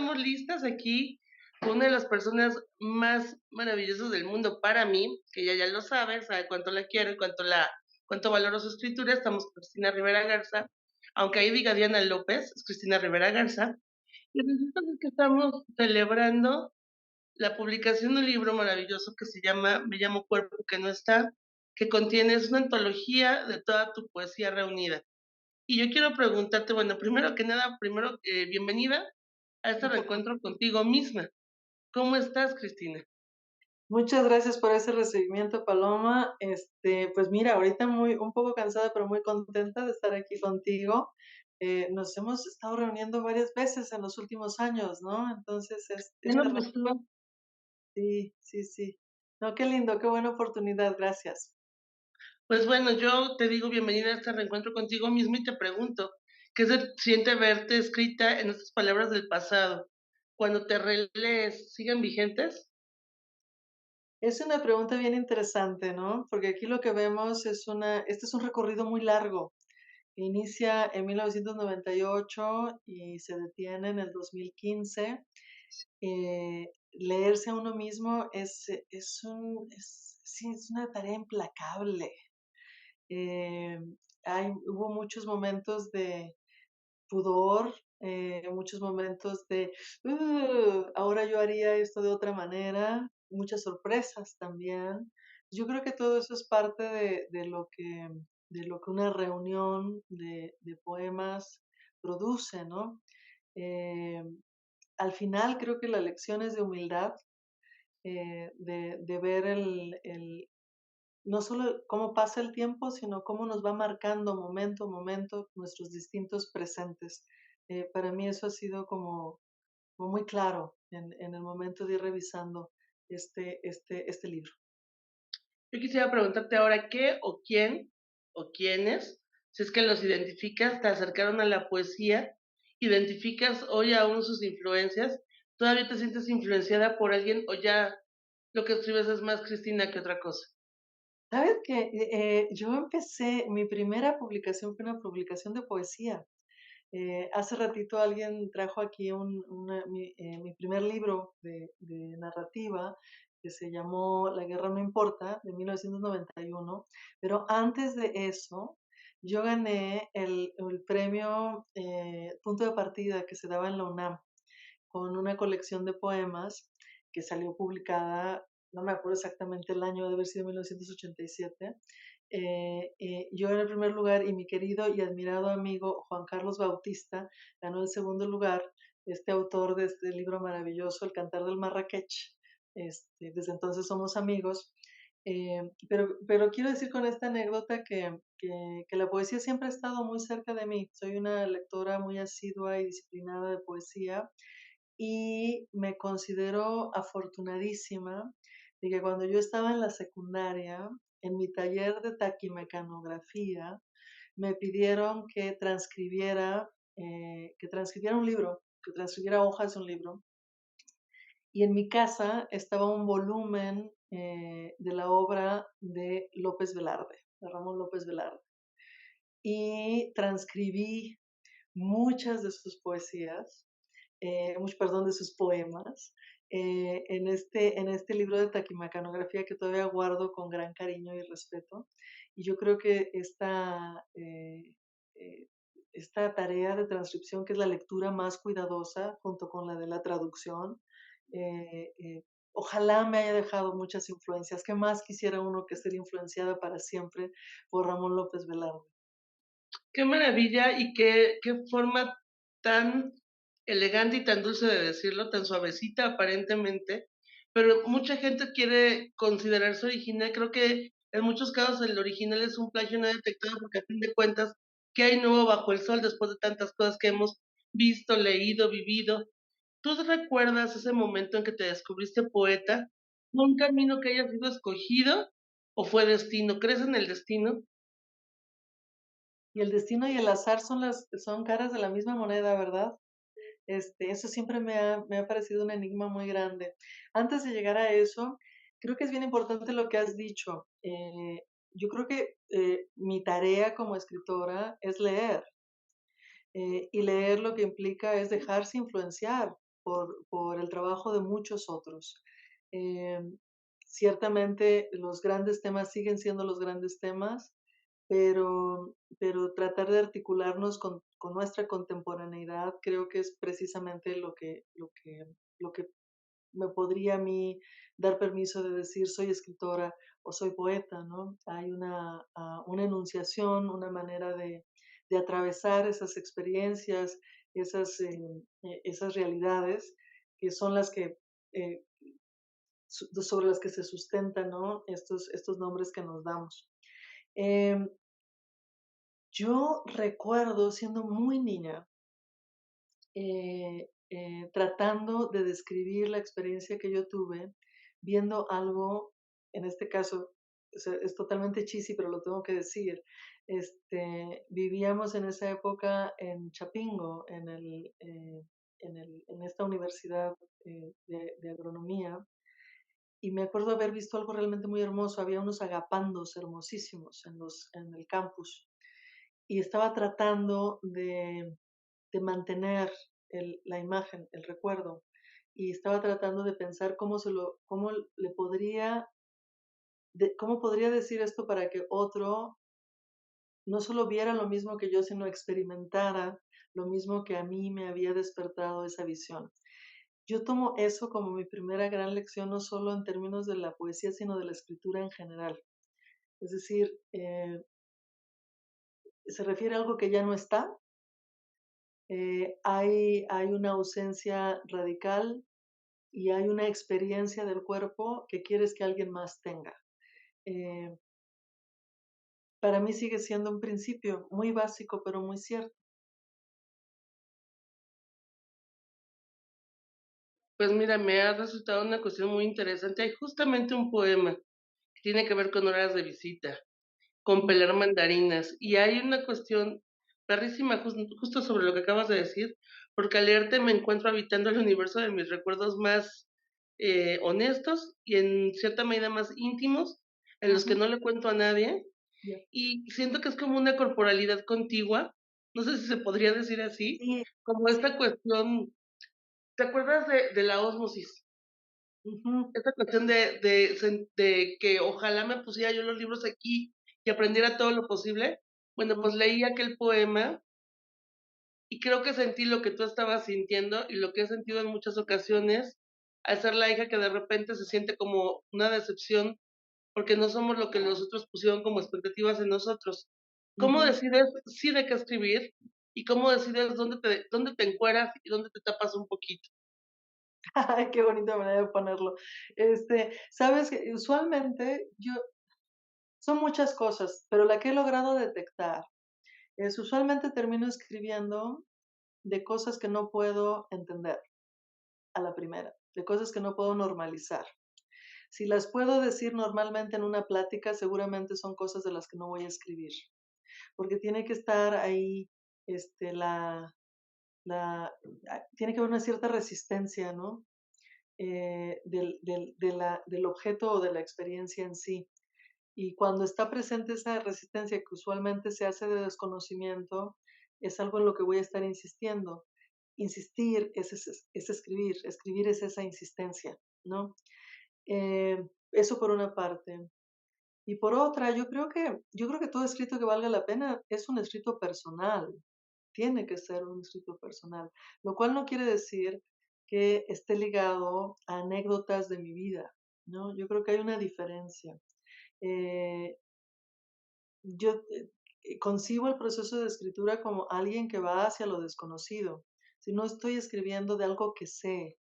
estamos listas aquí con una de las personas más maravillosas del mundo para mí, que ella ya lo sabe cuánto la quiero y cuánto valoro su escritura. Estamos con Cristina Rivera Garza, aunque ahí diga Diana López, es Cristina Rivera Garza. Y resulta que estamos celebrando la publicación de un libro maravilloso que se llama Me llamo Cuerpo que no está, que contiene, es una antología de toda tu poesía reunida. Y yo quiero preguntarte, bueno, primero que nada, bienvenida a este reencuentro contigo misma. ¿Cómo estás, Cristina? Muchas gracias por ese recibimiento, Paloma. Pues mira, ahorita un poco cansada, pero muy contenta de estar aquí contigo. Nos hemos estado reuniendo varias veces en los últimos años, ¿no? Entonces, ¿Qué nos gustó? sí, sí, sí. No, qué lindo, qué buena oportunidad, gracias. Pues bueno, yo te digo bienvenida a este reencuentro contigo misma y te pregunto, ¿qué se siente verte escrita en estas palabras del pasado? Cuando te relees, ¿siguen vigentes? Es una pregunta bien interesante, ¿no? Porque aquí lo que vemos este es un recorrido muy largo. Inicia en 1998 y se detiene en el 2015. Leerse a uno mismo sí, es una tarea implacable. Eh, hubo muchos momentos de pudor, muchos momentos de, ahora yo haría esto de otra manera, muchas sorpresas también. Yo creo que todo eso es parte de lo que una reunión de poemas produce, ¿no? Eh, Al final creo que la lección es de humildad, de ver no solo cómo pasa el tiempo, sino cómo nos va marcando momento a momento nuestros distintos presentes. Para mí eso ha sido como muy claro en el momento de ir revisando este libro. Yo quisiera preguntarte ahora qué o quién o quiénes, si es que los identificas, te acercaron a la poesía, identificas hoy aún sus influencias, todavía te sientes influenciada por alguien o ya lo que escribes es más Cristina que otra cosa. ¿Sabes qué? Yo empecé, mi primera publicación fue una publicación de poesía. Hace ratito alguien trajo aquí mi primer libro de narrativa que se llamó La guerra no importa, de 1991, pero antes de eso yo gané el premio Punto de Partida que se daba en la UNAM con una colección de poemas que salió publicada, no me acuerdo exactamente el año, debe haber sido 1987. Yo en el primer lugar y mi querido y admirado amigo Juan Carlos Bautista ganó el segundo lugar, este autor de este libro maravilloso, El Cantar del Marrakech. Desde entonces somos amigos. Pero quiero decir con esta anécdota que la poesía siempre ha estado muy cerca de mí. Soy una lectora muy asidua y disciplinada de poesía y me considero afortunadísima de que cuando yo estaba en la secundaria, en mi taller de taquimecanografía, me pidieron que transcribiera un libro, que transcribiera hojas de un libro. Y en mi casa estaba un volumen de la obra de López Velarde, de Ramón López Velarde. Y transcribí muchas de sus poesías, perdón, de sus poemas, en este libro de taquimecanografía que todavía guardo con gran cariño y respeto. Y yo creo que eh, esta tarea de transcripción, que es la lectura más cuidadosa junto con la de la traducción, ojalá me haya dejado muchas influencias. ¿Qué más quisiera uno que ser influenciada para siempre por Ramón López Velarde? Qué maravilla y qué forma tan elegante y tan dulce de decirlo, tan suavecita aparentemente, pero mucha gente quiere considerarse original. Creo que en muchos casos el original es un plagio no detectado porque a fin de cuentas, ¿qué hay nuevo bajo el sol después de tantas cosas que hemos visto, leído, vivido? ¿Tú recuerdas ese momento en que te descubriste poeta? ¿Fue un camino que haya sido escogido o fue destino? ¿Crees en el destino? Y el destino y el azar son caras de la misma moneda, ¿verdad? Eso siempre me ha parecido un enigma muy grande. Antes de llegar a eso, creo que es bien importante lo que has dicho. Yo creo que mi tarea como escritora es leer, y leer lo que implica es dejarse influenciar. por el trabajo de muchos otros. Ciertamente los grandes temas siguen siendo los grandes temas, pero tratar de articularnos con nuestra contemporaneidad creo que es precisamente lo que me podría a mí dar permiso de decir soy escritora o soy poeta, ¿no? Hay una enunciación, una manera de atravesar esas experiencias, esas realidades que son las que, eh, sobre las que se sustentan, ¿no? Estos nombres que nos damos. Em, yo recuerdo siendo muy niña, tratando de describir la experiencia que yo tuve, viendo algo, en este caso, o sea, es totalmente cheesy, pero lo tengo que decir. Vivíamos en esa época en Chapingo, en esta universidad de agronomía, y me acuerdo haber visto algo realmente muy hermoso. Había unos agapandos hermosísimos en el campus, y estaba tratando de mantener la imagen, el recuerdo. Y estaba tratando de pensar cómo le podría, cómo podría decir esto para que otro no solo viera lo mismo que yo, sino experimentara lo mismo que a mí me había despertado esa visión. Yo tomo eso como mi primera gran lección, no solo en términos de la poesía, sino de la escritura en general. Es decir, se refiere a algo que ya no está. Hay una ausencia radical y hay una experiencia del cuerpo que quieres que alguien más tenga. Eh, para mí sigue siendo un principio muy básico, pero muy cierto. Pues mira, me ha resultado una cuestión muy interesante. Hay justamente un poema que tiene que ver con horas de visita, con Mm, pelar mandarinas, y hay una cuestión perrísima justo sobre lo que acabas de decir, porque al leerte me encuentro habitando el universo de mis recuerdos más honestos y en cierta medida más íntimos, en los que ujú, no le cuento a nadie, ya. y siento que es como una corporalidad contigua, no sé si se podría decir así, Sí, como sí. esta cuestión, ¿te acuerdas de la ósmosis? Ujú, Esta cuestión de que ojalá me pusiera yo los libros aquí y aprendiera todo lo posible. Bueno, ujú. pues leí aquel poema y creo que sentí lo que tú estabas sintiendo y lo que he sentido en muchas ocasiones al ser la hija que de repente se siente como una decepción porque no somos lo que los otros pusieron como expectativas en nosotros. ¿Cómo Ujú. decides sí de qué escribir y cómo decides dónde te encueras y dónde te tapas un poquito? Ay, qué bonita manera de ponerlo. Sabes que usualmente son muchas cosas, pero la que he logrado detectar es usualmente termino escribiendo de cosas que no puedo entender a la primera, de cosas que no puedo normalizar. Si las puedo decir normalmente en una plática, seguramente son cosas de las que no voy a escribir, porque tiene que estar ahí, este, tiene que haber una cierta resistencia, ¿no? Del objeto o de la experiencia en sí. Y cuando está presente esa resistencia que usualmente se hace de desconocimiento, es algo en lo que voy a estar insistiendo. Insistir es escribir, escribir es esa insistencia, ¿no? Eso por una parte. Y por otra, yo creo que todo escrito que valga la pena es un escrito personal, tiene que ser un escrito personal, lo cual no quiere decir que esté ligado a anécdotas de mi vida, ¿no? Yo creo que hay una diferencia. Eh, yo concibo el proceso de escritura como alguien que va hacia lo desconocido. Si no estoy escribiendo de algo que sé,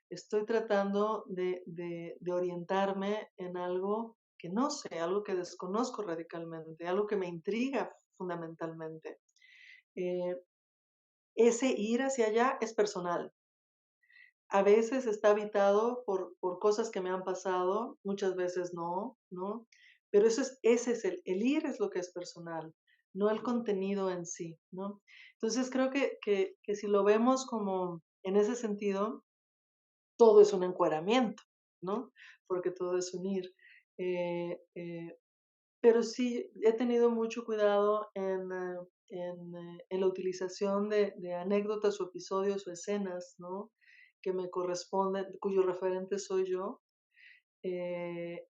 estoy tratando de orientarme en algo que no sé, algo que desconozco radicalmente, algo que me intriga fundamentalmente. Eh, ese ir hacia allá es personal. A veces está habitado por cosas que me han pasado, muchas veces no, ¿no? Pero ese es el ir es lo que es personal, no el contenido en sí, ¿no? Entonces creo que si lo vemos como en ese sentido, todo es un encueramiento, ¿no? Porque todo es unir. Pero sí he tenido mucho cuidado en la utilización de anécdotas o episodios o escenas, ¿no? que me corresponden, cuyo referente soy yo, eh,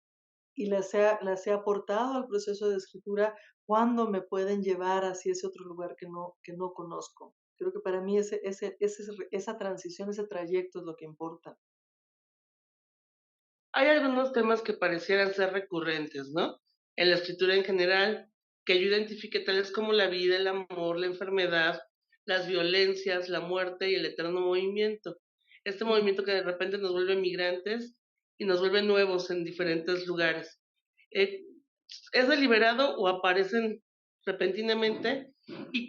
y las he aportado al proceso de escritura cuando me pueden llevar hacia ese otro lugar que no conozco. Creo que para mí esa transición, ese trayecto es lo que importa. Hay algunos temas que parecieran ser recurrentes, ¿no? En la escritura en general, que yo identifique tales como la vida, el amor, la enfermedad, las violencias, la muerte y el eterno movimiento. Este movimiento que de repente nos vuelve migrantes y nos vuelve nuevos en diferentes lugares. Eh, ¿Es deliberado o aparecen repentinamente?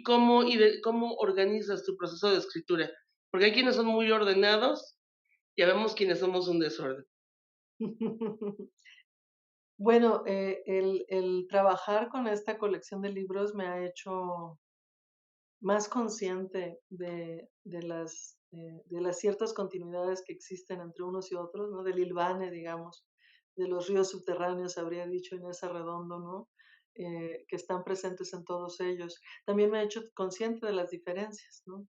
¿Cómo organizas tu proceso de escritura? Porque hay quienes son muy ordenados, ya vemos quienes somos un desorden. Bueno, el trabajar con esta colección de libros me ha hecho más consciente de las ciertas continuidades que existen entre unos y otros, ¿no? Del hilvane, digamos, de los ríos subterráneos, habría dicho Inés Arredondo, ¿no? Que están presentes en todos ellos. También me ha hecho consciente de las diferencias, ¿no?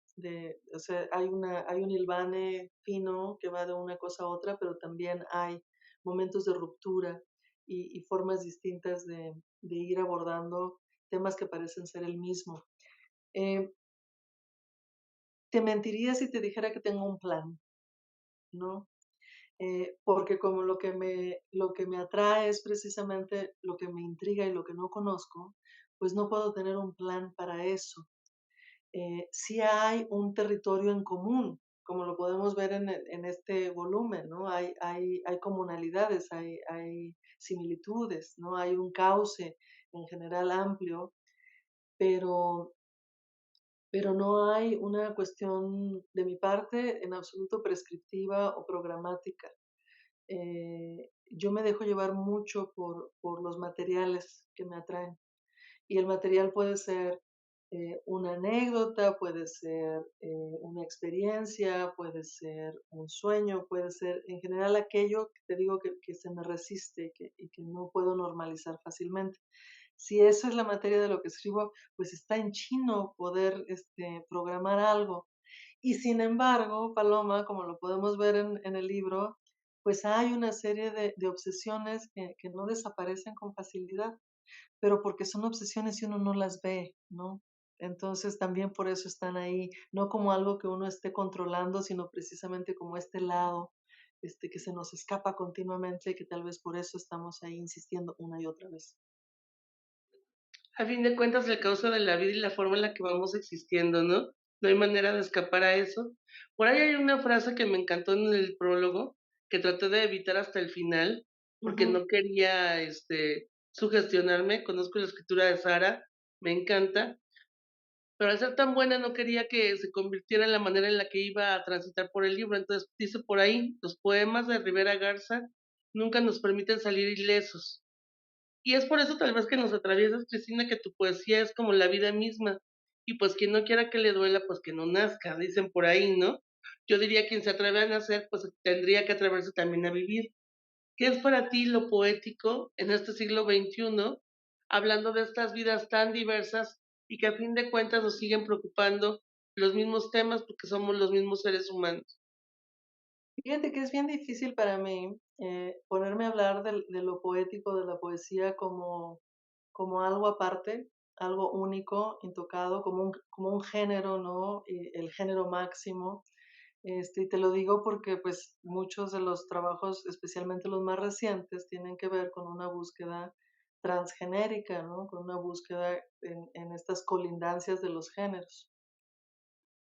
O sea, hay un hilvane fino que va de una cosa a otra, pero también hay momentos de ruptura y formas distintas de ir abordando temas que parecen ser el mismo. Eh, Te mentiría si te dijera que tengo un plan, ¿no? Porque como lo que me atrae es precisamente lo que me intriga y lo que no conozco, pues no puedo tener un plan para eso. Sí hay un territorio en común, como lo podemos ver en este volumen, ¿no? Hay comunalidades, hay similitudes, ¿no? Hay un cauce en general amplio, pero no hay una cuestión de mi parte en absoluto prescriptiva o programática. Yo me dejo llevar mucho por los materiales que me atraen. Y el material puede ser una anécdota, puede ser una experiencia, puede ser un sueño, puede ser en general aquello que te digo que se me resiste y que no puedo normalizar fácilmente. Si eso es la materia de lo que escribo, pues está en chino poder programar algo. Y sin embargo, Paloma, como lo podemos ver en el libro, pues hay una serie de obsesiones que no desaparecen con facilidad, pero porque son obsesiones y uno no las ve, ¿no? Entonces también por eso están ahí, no como algo que uno esté controlando, sino precisamente como este lado, que se nos escapa continuamente y que tal vez por eso estamos ahí insistiendo una y otra vez. A fin de cuentas, la causa de la vida y la forma en la que vamos existiendo, ¿no? No hay manera de escapar a eso. Por ahí hay una frase que me encantó en el prólogo, que traté de evitar hasta el final, porque Ujú. no quería, sugestionarme. Conozco la escritura de Sara, me encanta, pero al ser tan buena no quería que se convirtiera en la manera en la que iba a transitar por el libro. Entonces dice por ahí, los poemas de Rivera Garza nunca nos permiten salir ilesos. Y es por eso tal vez que nos atraviesas, Cristina, que tu poesía es como la vida misma. Y pues quien no quiera que le duela, pues que no nazca, dicen por ahí, ¿no? Yo diría quien se atreve a nacer, pues tendría que atreverse también a vivir. ¿Qué es para ti lo poético en este siglo XXI, hablando de estas vidas tan diversas y que a fin de cuentas nos siguen preocupando los mismos temas porque somos los mismos seres humanos? Fíjate que es bien difícil para mí ponerme a hablar de lo poético, de la poesía como algo aparte, algo único, intocado, como un género, ¿no? El género máximo. Y te lo digo porque pues muchos de los trabajos, especialmente los más recientes, tienen que ver con una búsqueda transgenérica, ¿no? Con una búsqueda en estas colindancias de los géneros.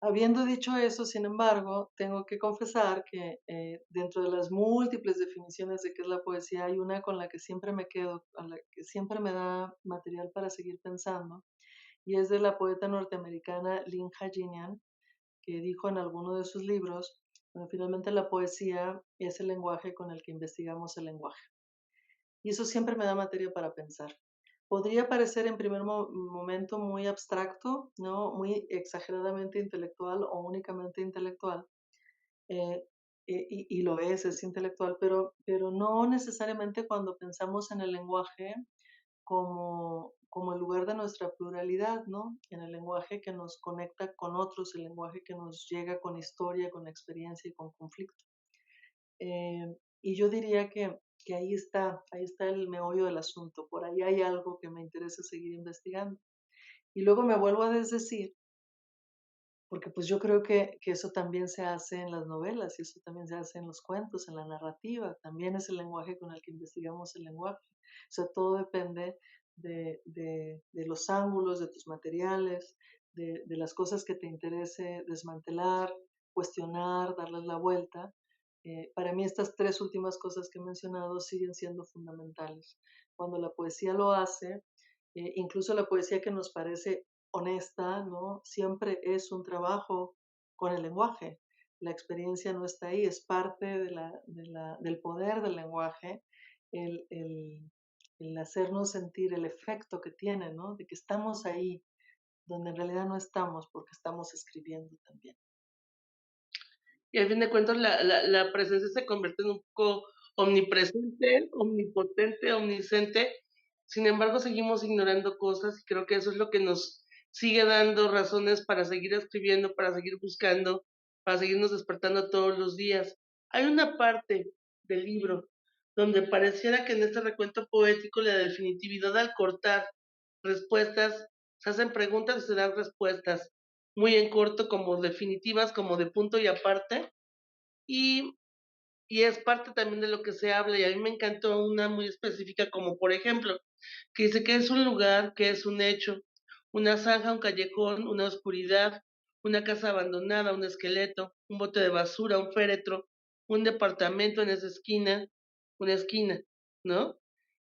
Habiendo dicho eso, sin embargo, tengo que confesar que dentro de las múltiples definiciones de qué es la poesía, hay una con la que siempre me quedo, a la que siempre me da material para seguir pensando, y es de la poeta norteamericana Lynn Hajinian, que dijo en alguno de sus libros, bueno, finalmente la poesía es el lenguaje con el que investigamos el lenguaje. Y eso siempre me da materia para pensar. Podría parecer en primer momento muy abstracto, ¿no? Muy exageradamente intelectual o únicamente intelectual, eh, y lo es intelectual, pero no necesariamente cuando pensamos en el lenguaje como el lugar de nuestra pluralidad, ¿no? En el lenguaje que nos conecta con otros, el lenguaje que nos llega con historia, con experiencia y con conflicto. Y yo diría que ahí está el meollo del asunto, por ahí hay algo que me interesa seguir investigando. Y luego me vuelvo a desdecir, porque pues yo creo que eso también se hace en las novelas y eso también se hace en los cuentos, en la narrativa, también es el lenguaje con el que investigamos el lenguaje. O sea, todo depende de los ángulos, de tus materiales, de las cosas que te interese desmantelar, cuestionar, darles la vuelta. Para mí estas tres últimas cosas que he mencionado siguen siendo fundamentales. Cuando la poesía lo hace, incluso la poesía que nos parece honesta, ¿no? Siempre es un trabajo con el lenguaje. La experiencia no está ahí, es parte del poder del lenguaje, el, el, el hacernos sentir el efecto que tiene, ¿no? De que estamos ahí, donde en realidad no estamos porque estamos escribiendo también. Y al fin de cuentas la presencia se convierte en un poco omnipresente, omnipotente, omnisciente. Sin embargo, seguimos ignorando cosas y creo que eso es lo que nos sigue dando razones para seguir escribiendo, para seguir buscando, para seguirnos despertando todos los días. Hay una parte del libro donde pareciera que en este recuento poético la definitividad al cortar respuestas, se hacen preguntas y se dan respuestas muy en corto, como definitivas, como de punto y aparte, y, y es parte también de lo que se habla, y a mí me encantó una muy específica, como por ejemplo, que dice que es un lugar, que es un hecho, una zanja, un callejón, una oscuridad, una casa abandonada, un esqueleto, un bote de basura, un féretro, un departamento en esa esquina, una esquina, ¿no?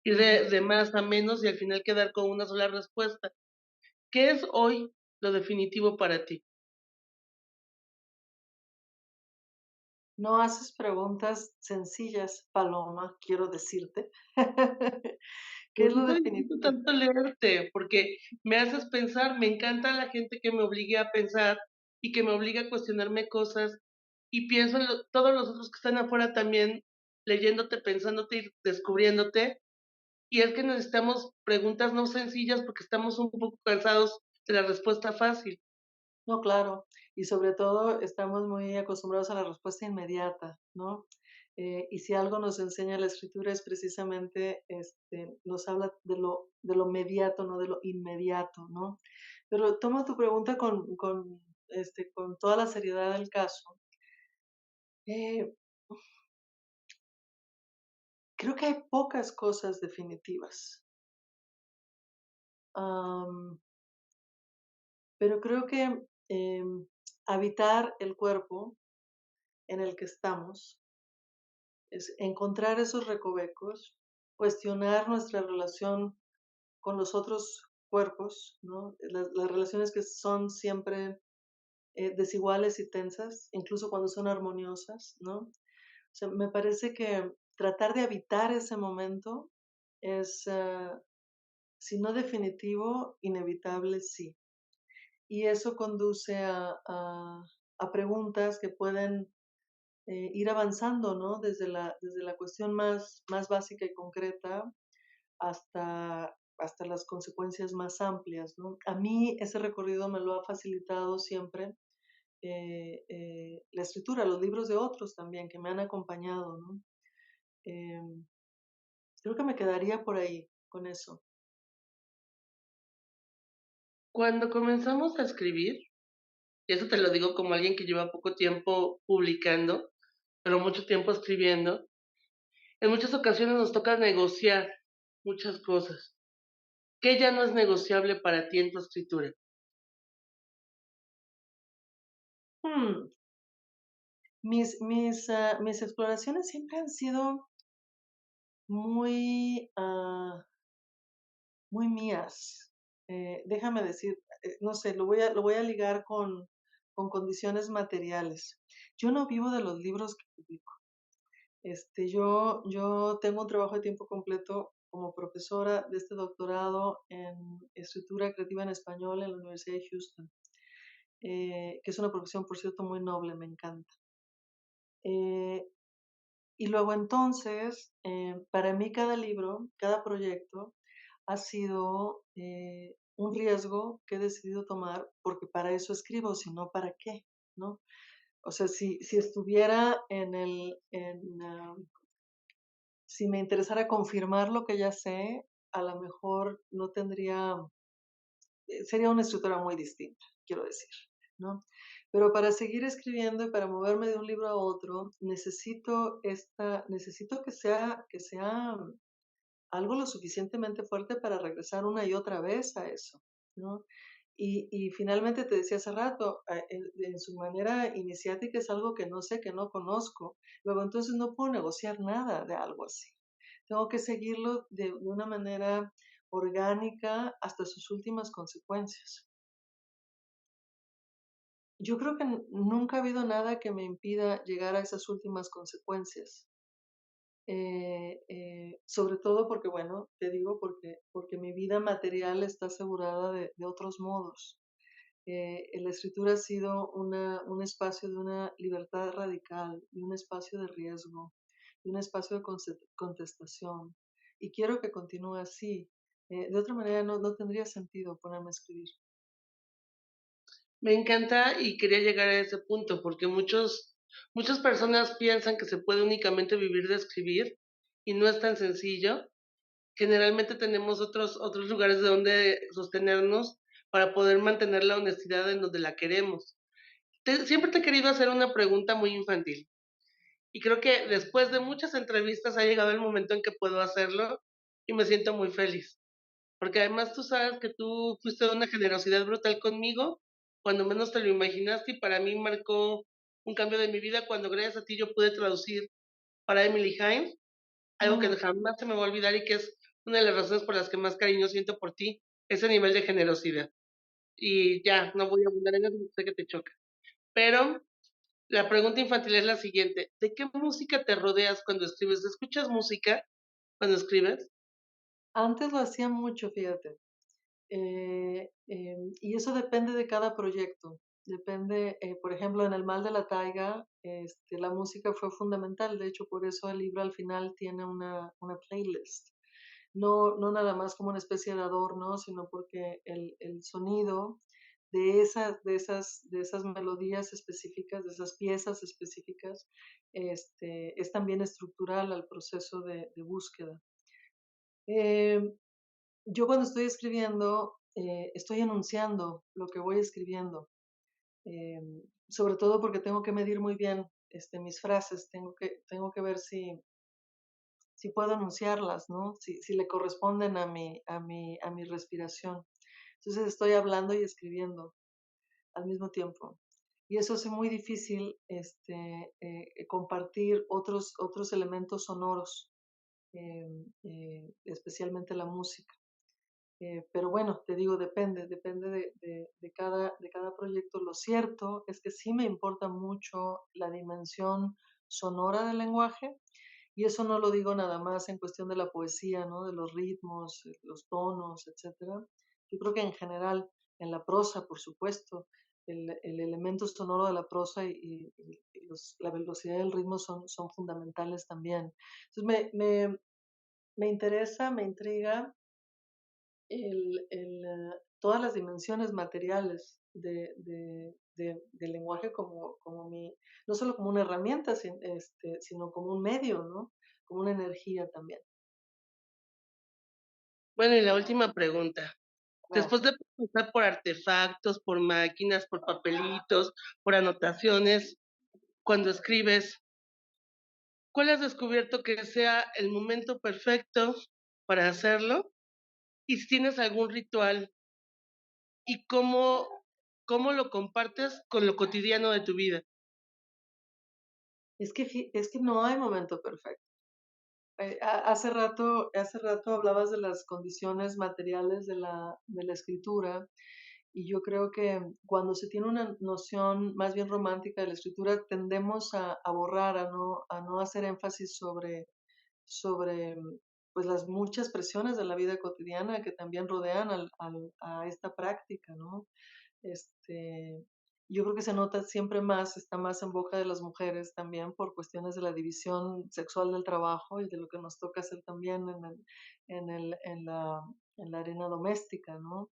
Ir Ujú. de más a menos y al final quedar con una sola respuesta. ¿Qué es hoy lo definitivo para ti? No haces preguntas sencillas, Paloma, quiero decirte. ¿Qué Por es lo eso disfruto definitivo? tanto leerte, porque me haces pensar, me encanta la gente que me obligue a pensar y que me obliga a cuestionarme cosas y pienso en todos los otros que están afuera también leyéndote, pensándote y descubriéndote. Y es que necesitamos preguntas no sencillas porque estamos un poco cansados de la respuesta fácil. No, claro. Y sobre todo estamos muy acostumbrados a la respuesta inmediata, ¿no? Y si algo nos enseña la escritura es precisamente, nos habla de lo mediato, no de lo inmediato, ¿no? Pero tomo tu pregunta con toda la seriedad del caso. Eh, Creo que hay pocas cosas definitivas. Am, pero creo que habitar el cuerpo en el que estamos es encontrar esos recovecos, cuestionar nuestra relación con los otros cuerpos, ¿no? Las relaciones que son siempre desiguales y tensas, incluso cuando son armoniosas, ¿no? O sea, me parece que tratar de habitar ese momento es, si no definitivo, inevitable, sí. Y eso conduce a preguntas que pueden ir avanzando, ¿no? Desde la cuestión más básica y concreta hasta las consecuencias más amplias, ¿no? A mí ese recorrido me lo ha facilitado siempre la escritura, los libros de otros también que me han acompañado, ¿no? Em, Creo que me quedaría por ahí con eso. Cuando comenzamos a escribir, y eso te lo digo como alguien que lleva poco tiempo publicando, pero mucho tiempo escribiendo, en muchas ocasiones nos toca negociar muchas cosas. ¿Qué ya no es negociable para ti en tu escritura? Hmm, mis exploraciones siempre han sido muy, muy mías. Déjame decir, no sé, lo voy a ligar con condiciones materiales. Yo no vivo de los libros que publico. Yo tengo un trabajo de tiempo completo como profesora de este doctorado en escritura creativa en español en la Universidad de Houston, que es una profesión, por cierto, muy noble, me encanta. Eh, y luego entonces, para mí cada libro, cada proyecto, ha sido un riesgo que he decidido tomar porque para eso escribo, si no, ¿para qué? ¿No? O sea, si estuviera si me interesara confirmar lo que ya sé, a lo mejor no tendría, sería una escritura muy distinta, quiero decir, ¿no? Pero para seguir escribiendo y para moverme de un libro a otro, necesito que sea algo lo suficientemente fuerte para regresar una y otra vez a eso, ¿no? Y finalmente te decía hace rato, en su manera iniciática es algo que no sé, que no conozco. Luego entonces no puedo negociar nada de algo así. Tengo que seguirlo de una manera orgánica hasta sus últimas consecuencias. Yo creo que nunca ha habido nada que me impida llegar a esas últimas consecuencias. Sobre todo porque, bueno, te digo, porque mi vida material está asegurada de otros modos. La escritura ha sido un espacio de una libertad radical, y un espacio de riesgo, y un espacio de contestación. Y quiero que continúe así. De otra manera, no tendría sentido ponerme a escribir. Me encanta y quería llegar a ese punto porque muchas personas piensan que se puede únicamente vivir de escribir y no es tan sencillo. Generalmente tenemos otros lugares de donde sostenernos para poder mantener la honestidad en donde la queremos. Siempre te he querido hacer una pregunta muy infantil y creo que después de muchas entrevistas ha llegado el momento en que puedo hacerlo y me siento muy feliz. Porque además tú sabes que tú fuiste de una generosidad brutal conmigo, cuando menos te lo imaginaste y para mí marcó un cambio de mi vida cuando gracias a ti yo pude traducir para Emily Hines, algo que Mm, jamás se me va a olvidar y que es una de las razones por las que más cariño siento por ti, ese nivel de generosidad. Y ya, no voy a abundar en eso, sé que te choca. Pero la pregunta infantil es la siguiente, ¿de qué música te rodeas cuando escribes? ¿Escuchas música cuando escribes? Antes lo hacía mucho, fíjate. Y eso depende de cada proyecto. Depende, por ejemplo, en El Mal de la Taiga, la música fue fundamental. De hecho, por eso el libro al final tiene una playlist. No nada más como una especie de adorno, sino porque el sonido de esas melodías específicas, de esas piezas específicas, es también estructural al proceso de búsqueda. Em, yo cuando estoy escribiendo, estoy enunciando lo que voy escribiendo, sobre todo porque tengo que medir muy bien mis frases, tengo que ver si puedo enunciarlas, ¿no? Si le corresponden a mi respiración. Entonces estoy hablando y escribiendo al mismo tiempo. Y eso hace muy difícil compartir otros elementos sonoros, especialmente la música. Pero bueno, te digo, depende de cada proyecto. Lo cierto es que sí me importa mucho la dimensión sonora del lenguaje, y eso no lo digo nada más en cuestión de la poesía, ¿no? De los ritmos, los tonos, etcétera. Yo creo que en general, en la prosa, por supuesto, el elemento sonoro de la prosa y la velocidad del ritmo son fundamentales también. Entonces me interesa, me intriga todas las dimensiones materiales del lenguaje no solo como una herramienta, sino como un medio, ¿no? Como una energía también. Bueno, y la última pregunta. Wow. Después de pasar por artefactos, por máquinas, por papelitos, por anotaciones, cuando escribes, ¿cuál has descubierto que sea el momento perfecto para hacerlo? Y si tienes algún ritual y cómo lo compartes con lo cotidiano de tu vida. Es que no hay momento perfecto. Hace rato hablabas de las condiciones materiales de la escritura, y yo creo que cuando se tiene una noción más bien romántica de la escritura, tendemos a borrar, a no hacer énfasis sobre pues las muchas presiones de la vida cotidiana que también rodean a esta práctica, ¿no? Este, yo creo que se nota siempre más, está más en boca de las mujeres también por cuestiones de la división sexual del trabajo y de lo que nos toca hacer también en en la arena doméstica, ¿no?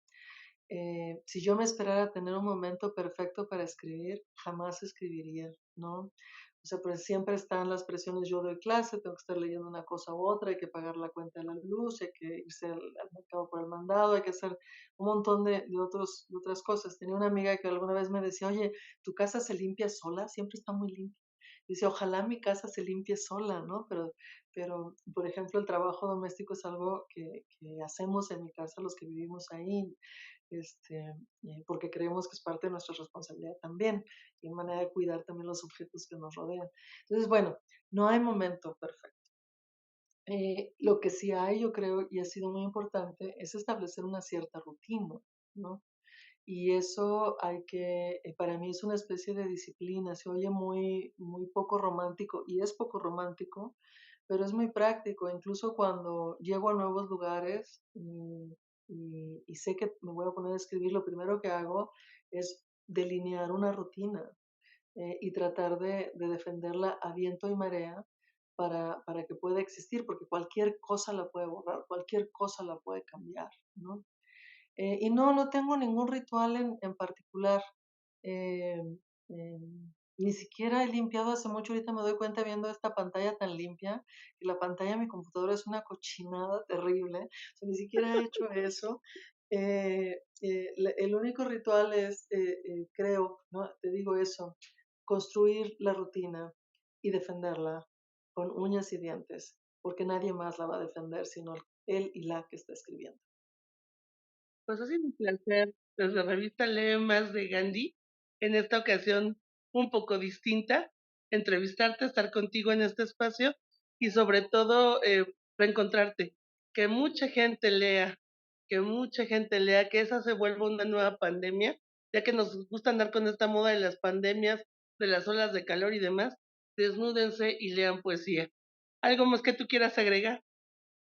Si yo me esperara a tener un momento perfecto para escribir, jamás escribiría, ¿no? O sea, pues siempre están las presiones, yo doy clase, tengo que estar leyendo una cosa u otra, hay que pagar la cuenta de la luz, hay que irse al mercado por el mandado, hay que hacer un montón de otras cosas. Tenía una amiga que alguna vez me decía, oye, ¿tu casa se limpia sola? Siempre está muy limpia. Dice, ojalá mi casa se limpie sola, ¿no? Por ejemplo, el trabajo doméstico es algo que hacemos en mi casa los que vivimos ahí, porque creemos que es parte de nuestra responsabilidad también, y manera de cuidar también los objetos que nos rodean. Entonces, bueno, no hay momento perfecto. Lo que sí hay, yo creo, y ha sido muy importante, es establecer una cierta rutina, ¿no? Y eso para mí es una especie de disciplina, se oye muy, muy poco romántico y es poco romántico, pero es muy práctico. Incluso cuando llego a nuevos lugares y sé que me voy a poner a escribir, lo primero que hago es delinear una rutina y tratar de defenderla a viento y marea para que pueda existir, porque cualquier cosa la puede borrar, cualquier cosa la puede cambiar, ¿no? Y no, no tengo ningún ritual en particular. Eh, Ni siquiera he limpiado hace mucho, ahorita me doy cuenta viendo esta pantalla tan limpia, que la pantalla de mi computadora es una cochinada terrible. O sea, ni siquiera he hecho eso. El único ritual es, creo, ¿no? Te digo eso, construir la rutina y defenderla con uñas y dientes, porque nadie más la va a defender sino él y la que está escribiendo. Pues ha sido un placer desde la revista Lee Más de Gandhi, en esta ocasión un poco distinta, entrevistarte, estar contigo en este espacio y sobre todo reencontrarte, que mucha gente lea, que mucha gente lea, que esa se vuelva una nueva pandemia, ya que nos gusta andar con esta moda de las pandemias, de las olas de calor y demás, desnúdense y lean poesía. ¿Algo más que tú quieras agregar?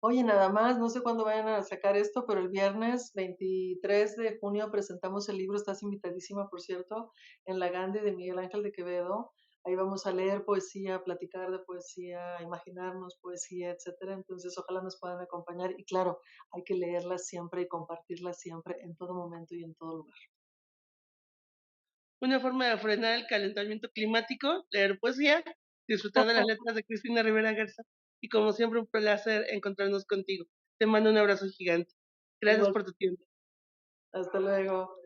Oye, nada más, no sé cuándo vayan a sacar esto, pero el viernes 23 de junio presentamos el libro, estás invitadísima, por cierto, en la Gandhi de Miguel Ángel de Quevedo. Ahí vamos a leer poesía, platicar de poesía, imaginarnos poesía, etcétera. Entonces, ojalá nos puedan acompañar. Y claro, hay que leerla siempre y compartirla siempre, en todo momento y en todo lugar. Una forma de frenar el calentamiento climático, leer poesía, disfrutar de las letras de Cristina Rivera Garza y como siempre un placer encontrarnos contigo. Te mando un abrazo gigante. Gracias Igual, por tu tiempo. hasta luego.